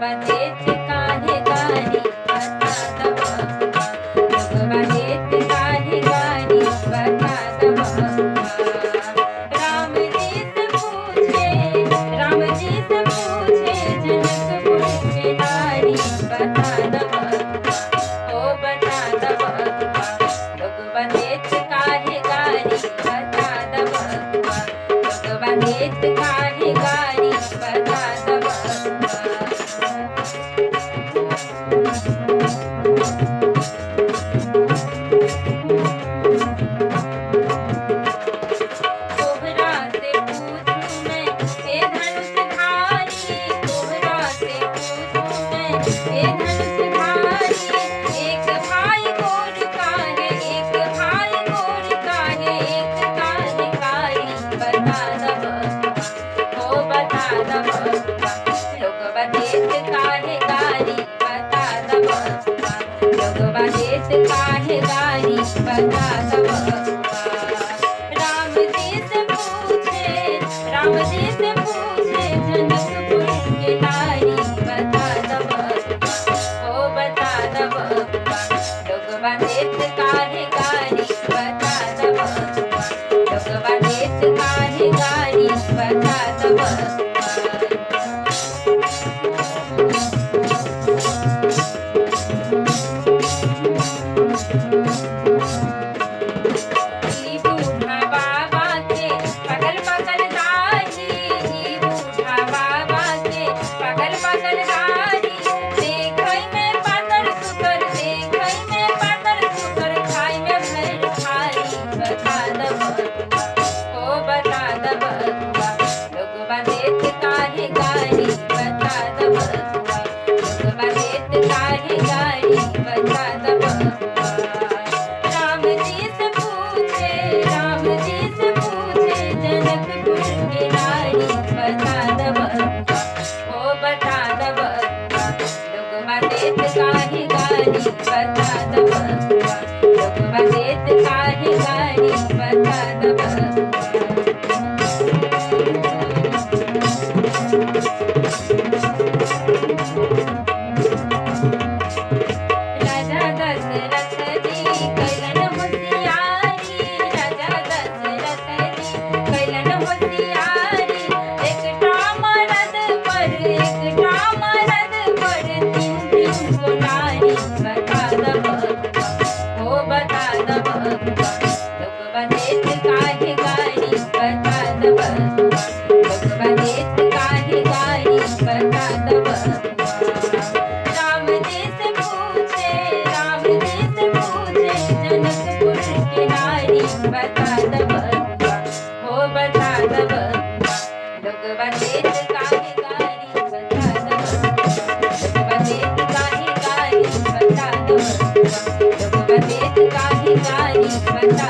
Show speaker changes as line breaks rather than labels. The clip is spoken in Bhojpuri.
हेच काहे गाणी बता भगवा भगवा हेच काहे गाणी बता भगवा राम जी से पूछे जनकपुर के नारी बता भगवा ओ बता भगवा भगवा हेच काहे गाणी बता भगवा भगवा हेच काहे गाणी बता भगवा कोहरा से पूछूं मैं हे धनुषधारी कोहरा से पूछूं मैं हे धनुषधारी एक भाई गोर का है एक भाई गोर का है एक कालिकारी बता भगवा ओ बता भगवा लोगवा देश काहे गारी बता भगवा लोगवा देश काहे गारी बता भगवा राम जी से पूछे जनकपुर के नारी बता भगवा ओ बता भगवा लोगवा देश काहे गारी बता भगवा लोगवा देश काहे गारी बता भगवा काहे गारी बता भगवा लोगवा देश काहे गारी बता भगवा राम जी से पूछे जनकपुर के नारी बता भगवा ओ बता भगवा लोगवा देश काहे गारी बता भगवा लोगवा देश काहे गारी बता भगवा राजा दशरथ जी कैलन होशियारी राजा दशरथ जी कैलन होशियारी एकटा मरद पर तीन गो नारी बता भगवा ओ बता भगवा लोगवा देश काहे गारी बता भगवा लोगवा देश काहे गारी बता भगवा राम जी से पूछे जनकपुर के नारी बता भगवा हो बता भगवा लोगवा देश काहे गारी बता भगवा लोगवा देश काहे गारी बता भगवा लोगवा देश काहे गारी बता